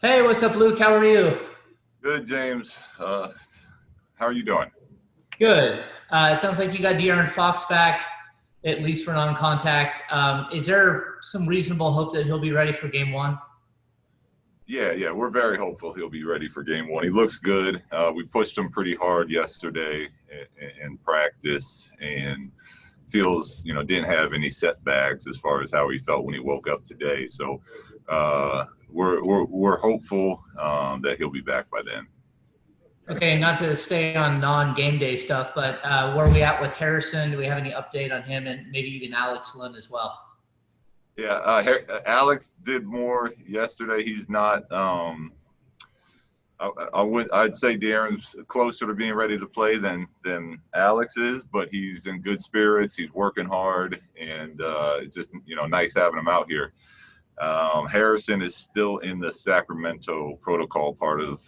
Hey, what's up, Luke? How are you? Good, James. How are you doing? Good. It sounds like you got De'Aaron Fox back, at least for non-contact. Is there some reasonable hope that he'll be ready for game one? Yeah, we're very hopeful he'll be ready for game one. He looks good. We pushed him pretty hard yesterday in practice and feels, didn't have any setbacks as far as how he felt when he woke up today. So we're hopeful that he'll be back by then. Okay, not to stay on non-game day stuff, but where are we at with Harrison? Do we have any update on him and maybe even Alex Lynn as well? Yeah, Alex did more yesterday. He's not. I'd say Darren's closer to being ready to play than Alex is, but he's in good spirits. He's working hard, and it's just nice having him out here. Harrison is still in the Sacramento protocol part of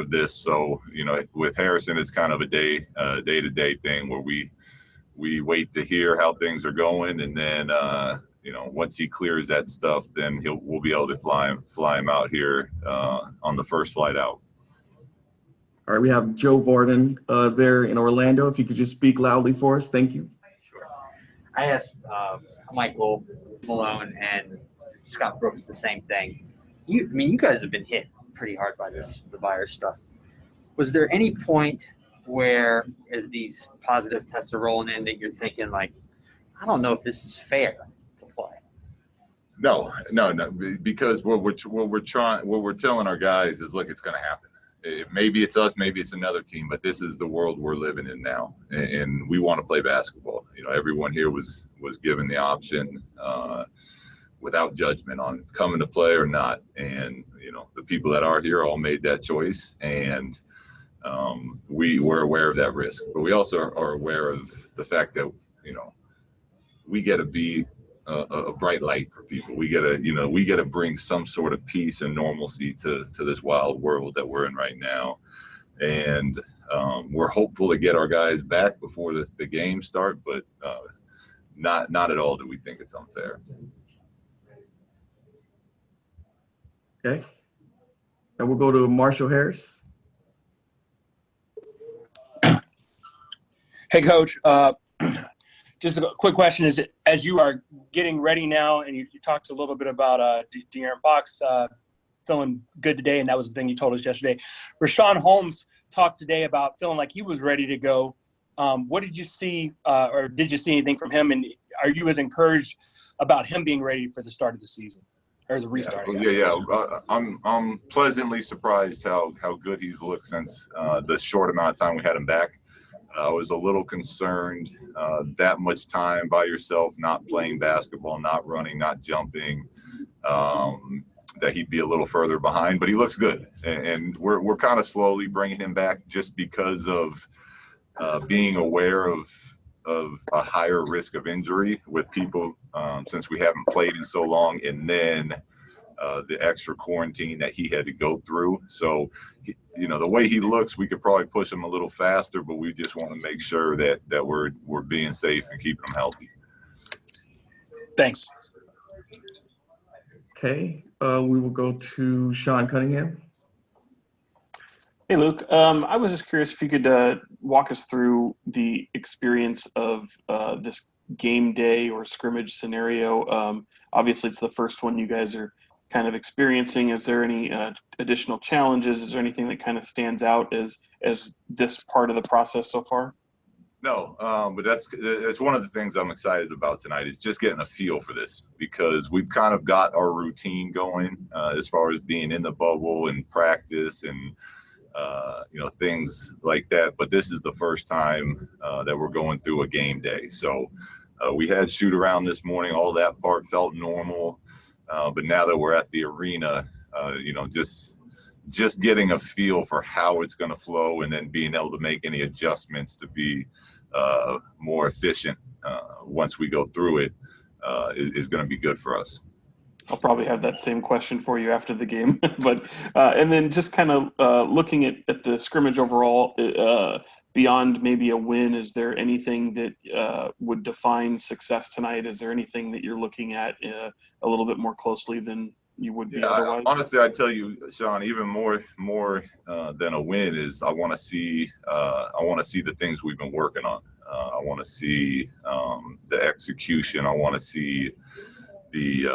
this, so with Harrison, it's kind of a day to day thing where we wait to hear how things are going, and then once he clears that stuff, then we'll be able to fly him out here on the first flight out. All right, we have Joe Varden there in Orlando. If you could just speak loudly for us, thank you. Sure. I asked Michael Malone and Scott Brooks the same thing. You guys have been hit pretty hard by the virus stuff. Was there any point where, as these positive tests are rolling in, that you're thinking like, I don't know if this is fair to play? No, because what we're telling our guys is, look, it's going to happen. Maybe it's us, maybe it's another team, but this is the world we're living in now, and we want to play basketball. Everyone here was given the option without judgment on coming to play or not, and the people that are here all made that choice, and we were aware of that risk, but we also are aware of the fact that we got to be a bright light for people. We gotta bring some sort of peace and normalcy to this wild world that we're in right now, and we're hopeful to get our guys back before the games start, but not at all do we think it's unfair. Okay, and we'll go to Marshall Harris. Hey, Coach. Just a quick question: is it, as you are getting ready now, and you talked a little bit about De'Aaron Fox feeling good today, and that was the thing you told us yesterday. Rashawn Holmes talked today about feeling like he was ready to go. What did you see, or did you see anything from him? And are you as encouraged about him being ready for the start of the season or the restart? Yeah. I'm pleasantly surprised how good he's looked since the short amount of time we had him back. I was a little concerned that much time by yourself, not playing basketball, not running, not jumping, that he'd be a little further behind. But he looks good, and we're kind of slowly bringing him back just because of being aware of a higher risk of injury with people since we haven't played in so long, and then the extra quarantine that he had to go through. So, the way he looks, we could probably push him a little faster, but we just want to make sure that we're being safe and keeping him healthy. Thanks. Okay, we will go to Sean Cunningham. Hey, Luke. I was just curious if you could walk us through the experience of this game day or scrimmage scenario. Obviously, it's the first one you guys are kind of experiencing. Is there any additional challenges? Is there anything that kind of stands out as this part of the process so far? No, but that's one of the things I'm excited about tonight is just getting a feel for this, because we've kind of got our routine going as far as being in the bubble and practice and things like that. But this is the first time that we're going through a game day. So we had shoot around this morning. All that part felt normal. But now that we're at the arena, just getting a feel for how it's going to flow, and then being able to make any adjustments to be more efficient once we go through it is going to be good for us. I'll probably have that same question for you after the game. But and then just kind of looking at the scrimmage overall, beyond maybe a win, is there anything that would define success tonight? Is there anything that you're looking at a little bit more closely than you would be Yeah, otherwise? honestly, I tell you, Sean, even more than a win is I want to see the things we've been working on. I want to see the execution. I want to see the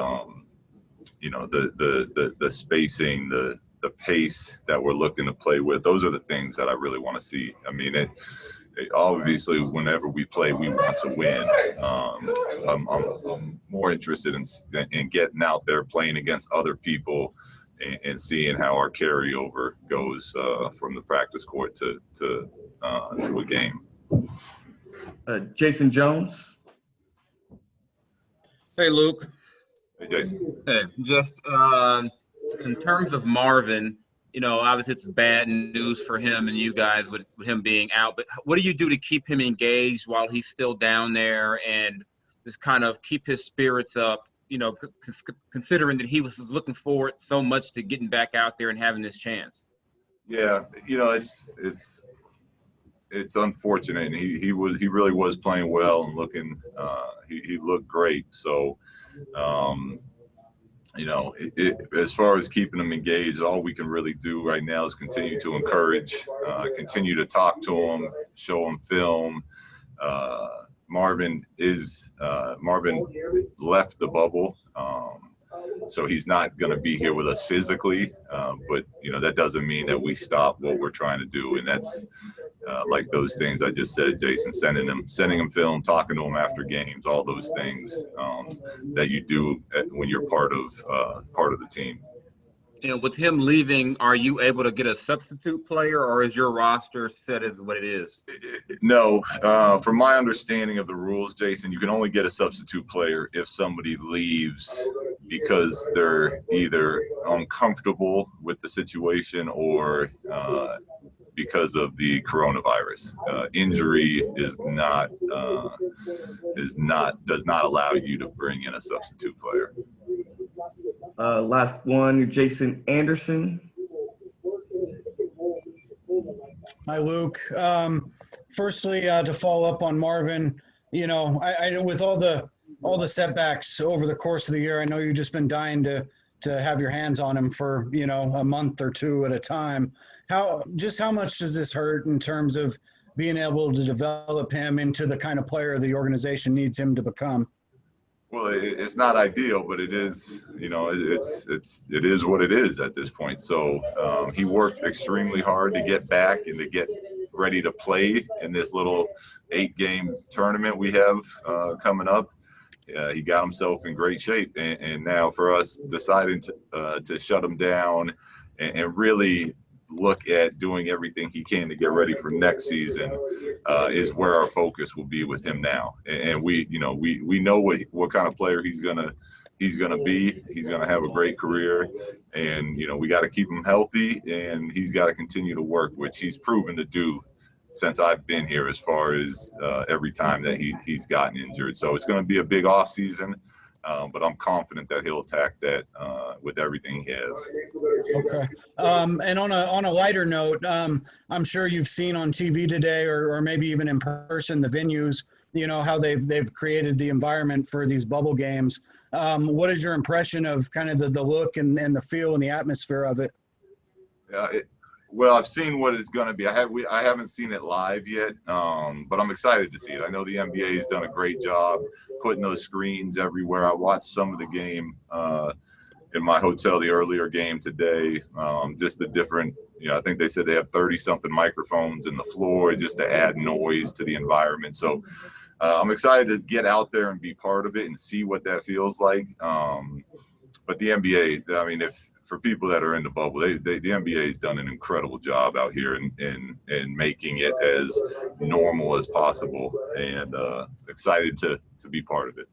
the spacing, the pace that we're looking to play with. Those are the things that I really want to see. I mean, obviously, whenever we play, we want to win. I'm more interested in getting out there, playing against other people, and seeing how our carryover goes from the practice court to a game. Jason Jones. Hey, Luke. Hey, Jason. Hey, just in terms of Marvin, obviously it's bad news for him and you guys with him being out, but what do you do to keep him engaged while he's still down there and just kind of keep his spirits up, considering that he was looking forward so much to getting back out there and having this chance? Yeah, it's unfortunate. And he really was playing well and looking. He looked great. So, as far as keeping him engaged, all we can really do right now is continue to encourage, continue to talk to him, show him film. Marvin left the bubble. So he's not going to be here with us physically, but that doesn't mean that we stop what we're trying to do, and that's like those things I just said, Jason, sending him film, talking to him after games, all those things that you do when you're part of the team. With him leaving, are you able to get a substitute player, or is your roster set as what it is? No. From my understanding of the rules, Jason, you can only get a substitute player if somebody leaves because they're either uncomfortable with the situation or because of the coronavirus. Injury does not allow you to bring in a substitute player. Last one, Jason Anderson. Hi, Luke. Firstly, to follow up on Marvin, I with all the setbacks over the course of the year, I know you've just been dying to have your hands on him for a month or two at a time. How much does this hurt in terms of being able to develop him into the kind of player the organization needs him to become? Well, it's not ideal, but it is, it is what it is at this point. So he worked extremely hard to get back and to get ready to play in this little 8-game tournament we have coming up. He got himself in great shape, and now for us deciding to shut him down and really look at doing everything he can to get ready for next season is where our focus will be with him now. And we know what kind of player he's gonna be. He's gonna have a great career, and we got to keep him healthy, and he's got to continue to work, which he's proven to do since I've been here, as far as every time that he's gotten injured. So it's going to be a big off season, but I'm confident that he'll attack that with everything he has. Okay. And on a lighter note, I'm sure you've seen on TV today, or maybe even in person, the venues, how they've created the environment for these bubble games. What is your impression of kind of the look and the feel and the atmosphere of it? Well, I've seen what it's going to be. I haven't seen it live yet, but I'm excited to see it. I know the NBA has done a great job putting those screens everywhere. I watched some of the game in my hotel, the earlier game today. Just the different, I think they said they have 30-something microphones in the floor just to add noise to the environment. So I'm excited to get out there and be part of it and see what that feels like. But the NBA, I mean, for people that are in the bubble, the NBA has done an incredible job out here in making it as normal as possible, and excited to be part of it.